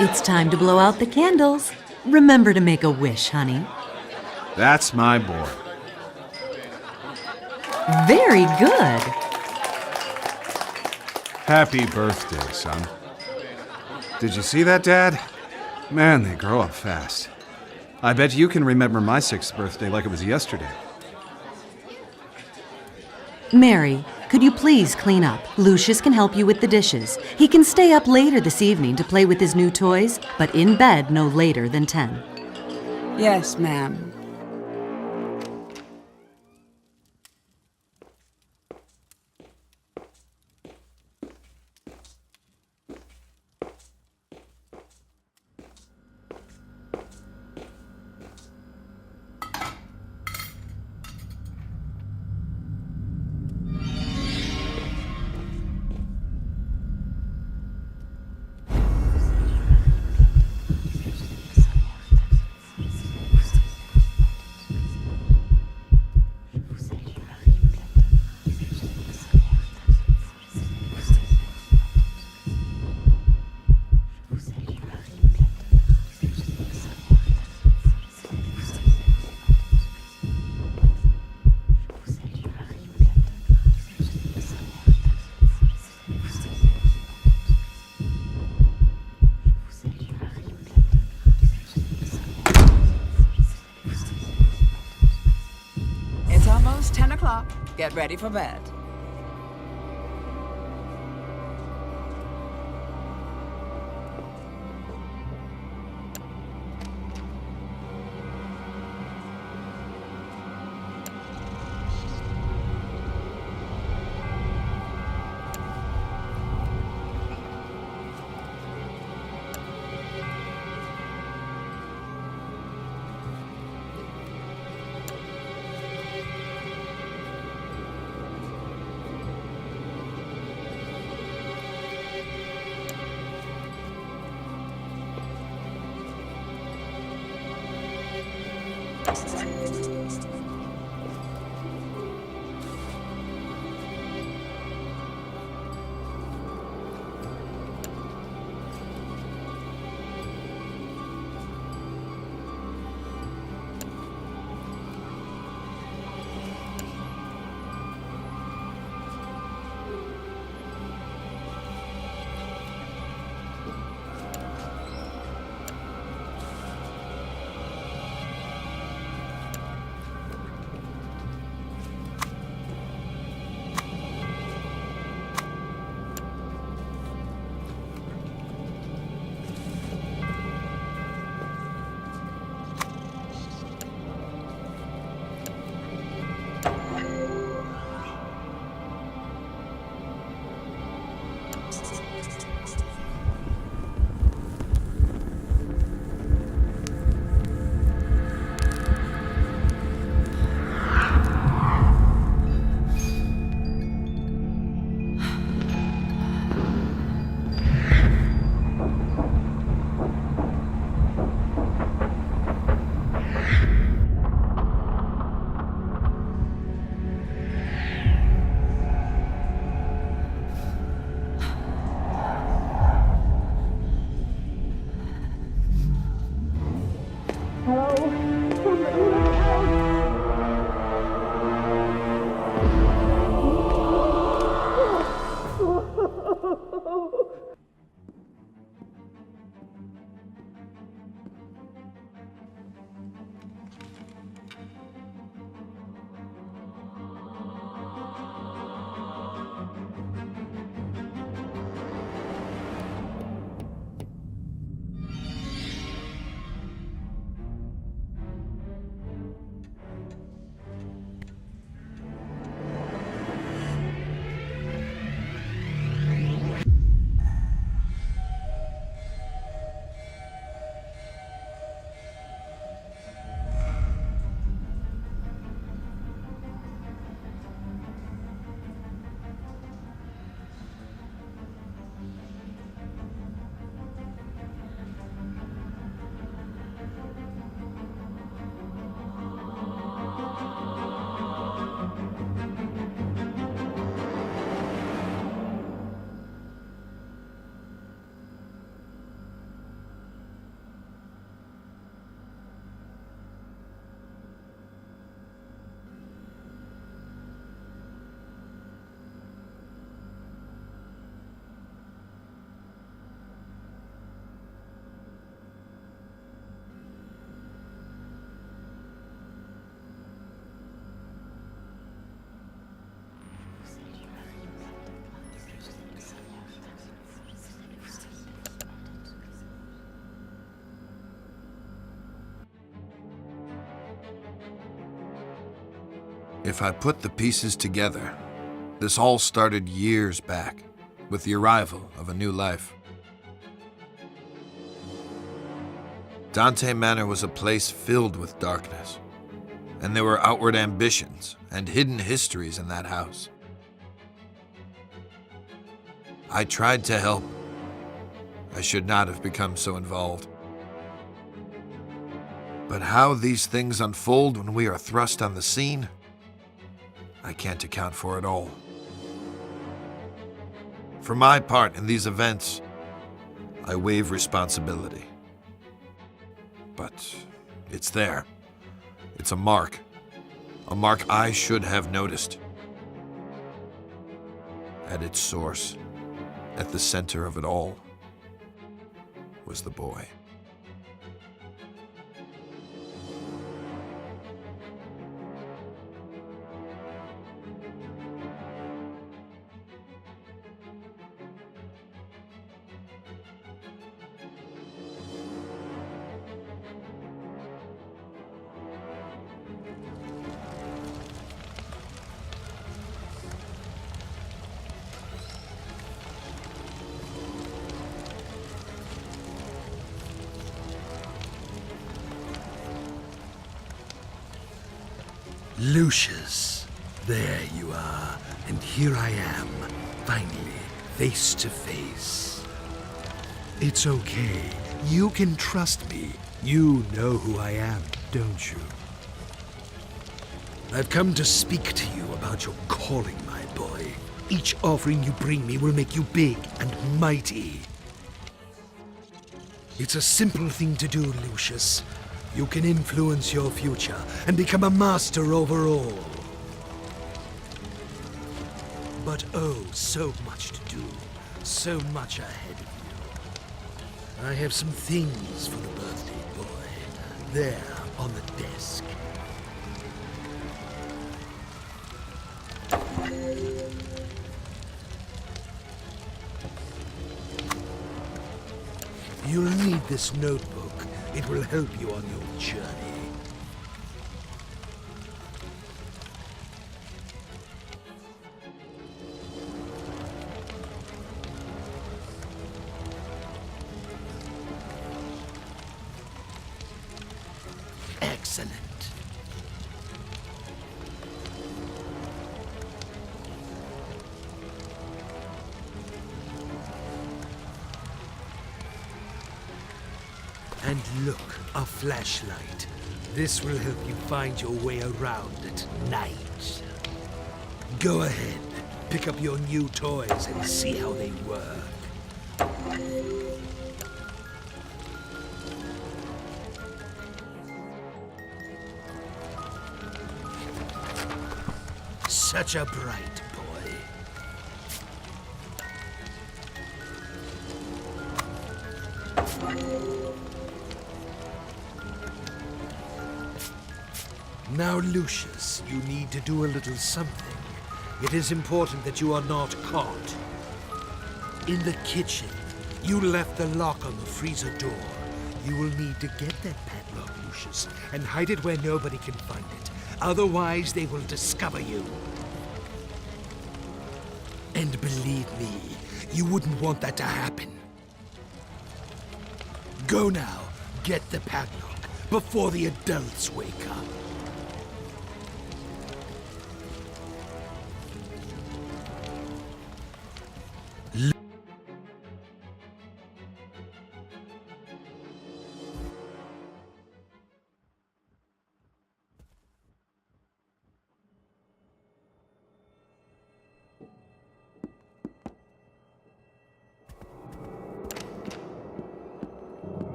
It's time to blow out the candles. Remember to make a wish, honey. That's my boy. Very good. Happy birthday, son. Did you see that, Dad? Man, they grow up fast. I bet you can remember my 6th birthday like it was yesterday. Mary, could you please clean up? Lucius can help you with the dishes. He can stay up later this evening to play with his new toys, but in bed no later than 10. Yes, ma'am. Almost 10 o'clock. Get ready for bed. If I put the pieces together, this all started years back, with the arrival of a new life. Dante Manor was a place filled with darkness, and there were outward ambitions and hidden histories in that house. I tried to help. I should not have become so involved. But how these things unfold when we are thrust on the scene, I can't account for it all. For my part in these events, I waive responsibility. But it's there. It's a mark I should have noticed. At its source, at the center of it all, was the boy. Lucius, there you are, and here I am, finally, face to face. It's okay, you can trust me. You know who I am, don't you? I've come to speak to you about your calling, my boy. Each offering you bring me will make you big and mighty. It's a simple thing to do, Lucius. You can influence your future and become a master over all. But oh, so much to do, so much ahead of you. I have some things for the birthday boy, there on the desk. You'll need this notebook. It will help you on your journey. Excellent. And look, a flashlight. This will help you find your way around at night. Go ahead, pick up your new toys and see how they work. Such a bright boy. Now, Lucius, you need to do a little something. It is important that you are not caught. In the kitchen, you left the lock on the freezer door. You will need to get that padlock, Lucius, and hide it where nobody can find it. Otherwise, they will discover you. And believe me, you wouldn't want that to happen. Go now, get the padlock, before the adults wake up.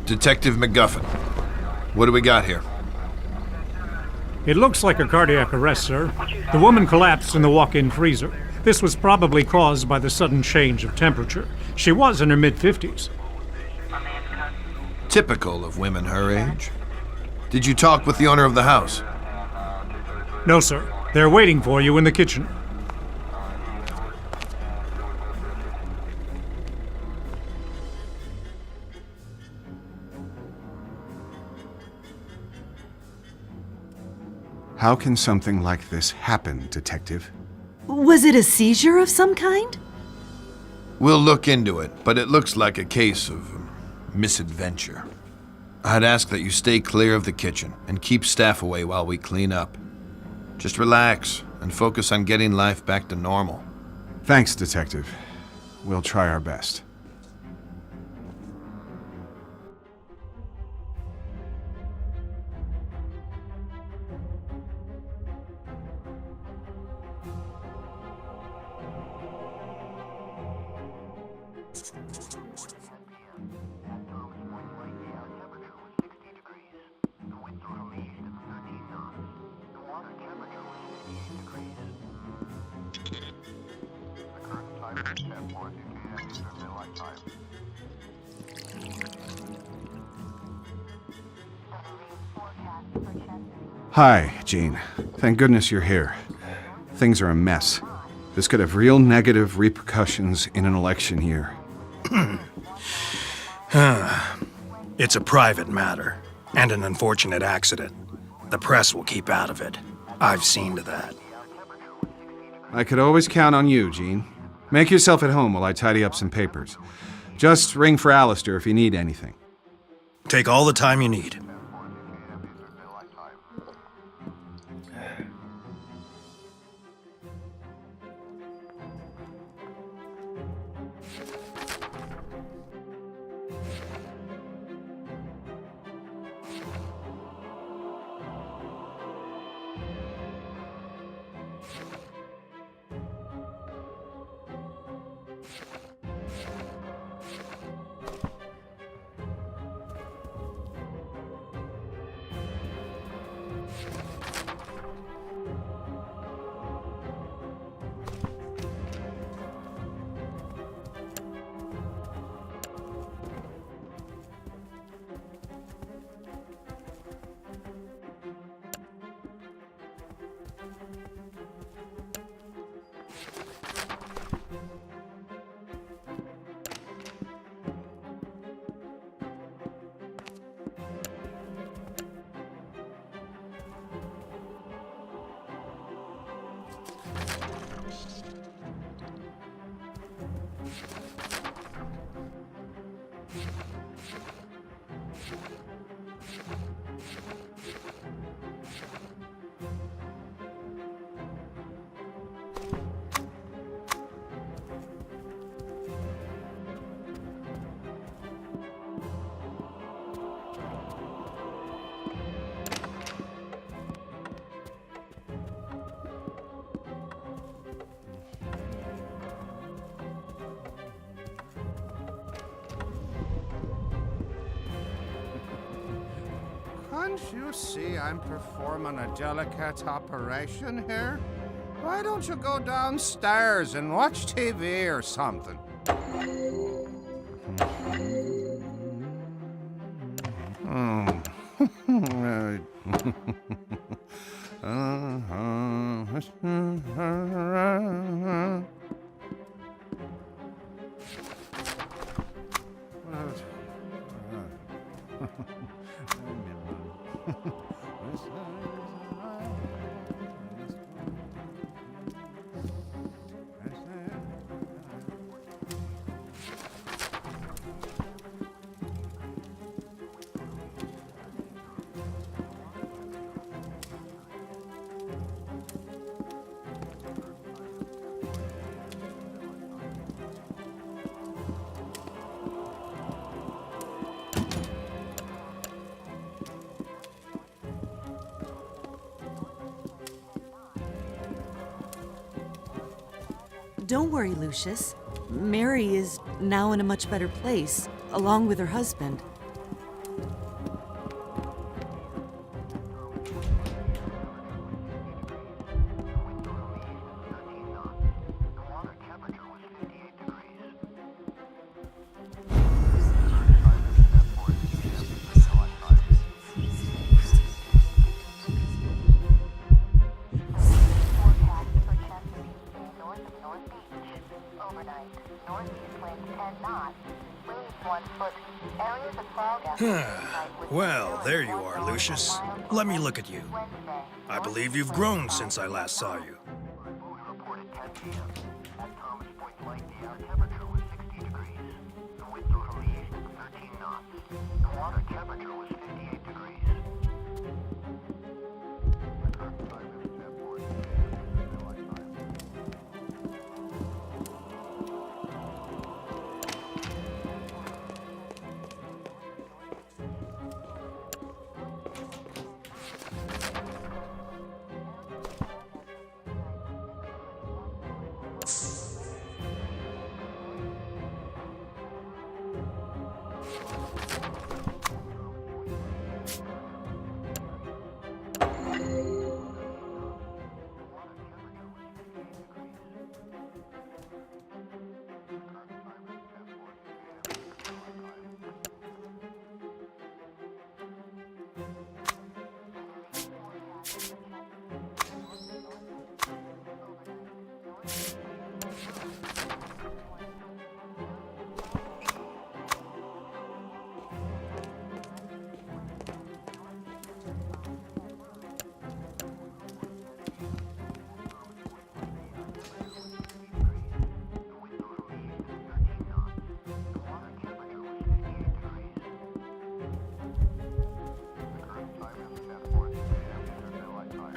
Detective McGuffin, what do we got here? It looks like a cardiac arrest, sir. The woman collapsed in the walk-in freezer. This was probably caused by the sudden change of temperature. She was in her mid-50s. Typical of women her age. Did you talk with the owner of the house? No, sir. They're waiting for you in the kitchen. How can something like this happen, Detective? Was it a seizure of some kind? We'll look into it, but it looks like a case of misadventure. I'd ask that you stay clear of the kitchen and keep staff away while we clean up. Just relax and focus on getting life back to normal. Thanks, Detective. We'll try our best. Hi, Jean. Thank goodness you're here. Things are a mess. This could have real negative repercussions in an election year. It's a private matter, and an unfortunate accident. The press will keep out of it. I've seen to that. I could always count on you, Jean. Make yourself at home while I tidy up some papers. Just ring for Alistair if you need anything. Take all the time you need. Can't you see I'm performing a delicate operation here? Why don't you go downstairs and watch TV or something? Don't worry, Lucius. Mary is now in a much better place, along with her husband. Well, there you are, Lucius. Let me look at you. I believe you've grown since I last saw you.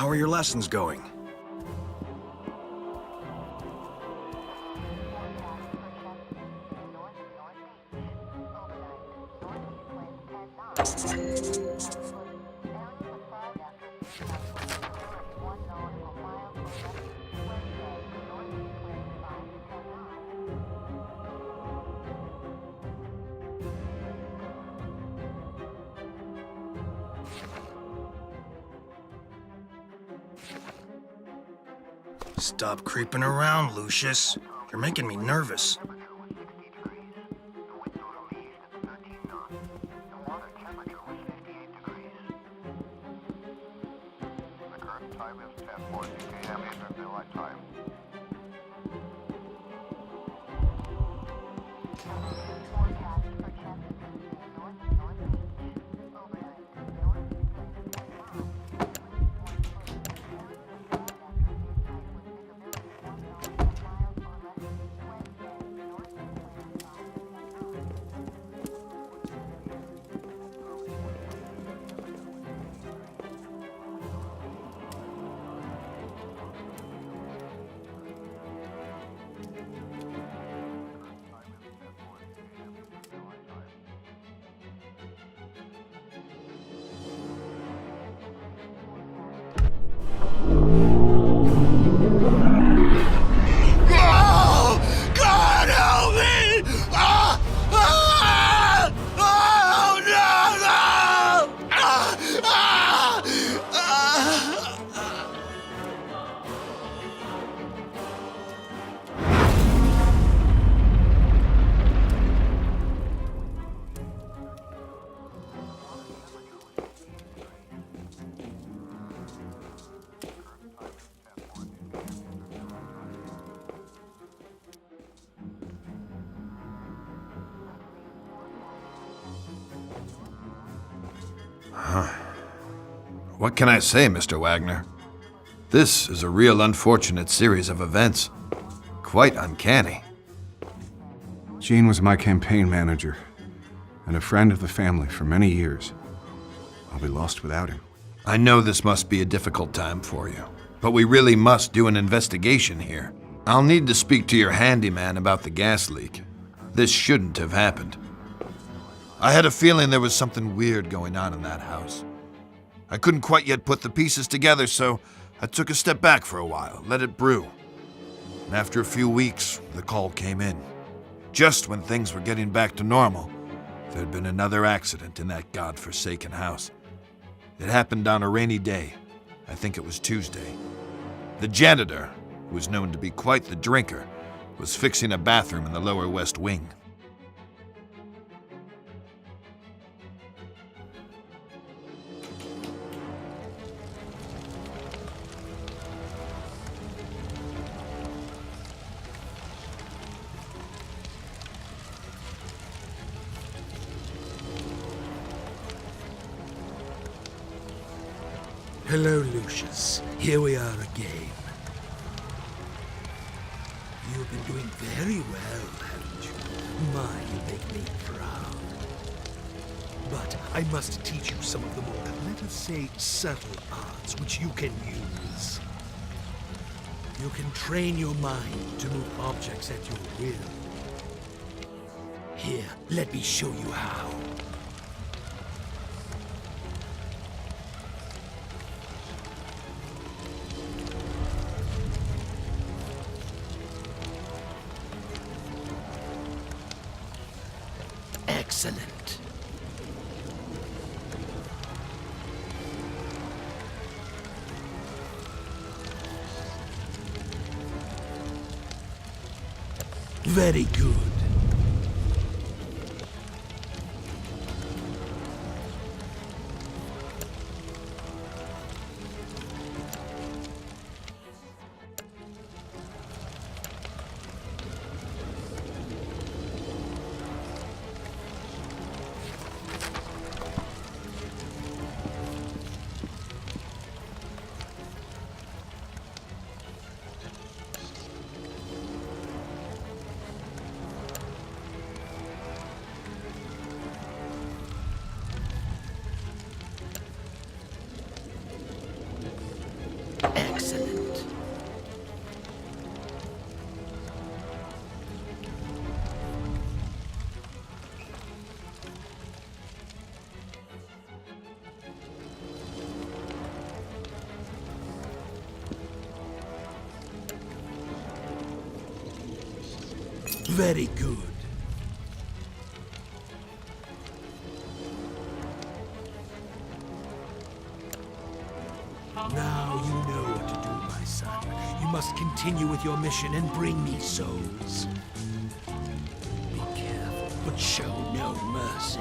How are your lessons going? Stop creeping around, Lucius. You're making me nervous. What can I say, Mr. Wagner? This is a real unfortunate series of events. Quite uncanny. Gene was my campaign manager and a friend of the family for many years. I'll be lost without him. I know this must be a difficult time for you, but we really must do an investigation here. I'll need to speak to your handyman about the gas leak. This shouldn't have happened. I had a feeling there was something weird going on in that house. I couldn't quite yet put the pieces together, so I took a step back for a while, let it brew. And after a few weeks, the call came in. Just when things were getting back to normal, There'd been another accident in that godforsaken house. It happened on a rainy day. I think it was Tuesday. The janitor, who was known to be quite the drinker, was fixing a bathroom in the lower west wing. Hello, Lucius. Here we are again. You've been doing very well, haven't you? My, you make me proud. But I must teach you some of the more, let us say, subtle arts which you can use. You can train your mind to move objects at your will. Here, let me show you how. Excellent. Very good. Excellent. Very good. Now you know what to do, my son. You must continue with your mission and bring me souls. Be careful, but show no mercy.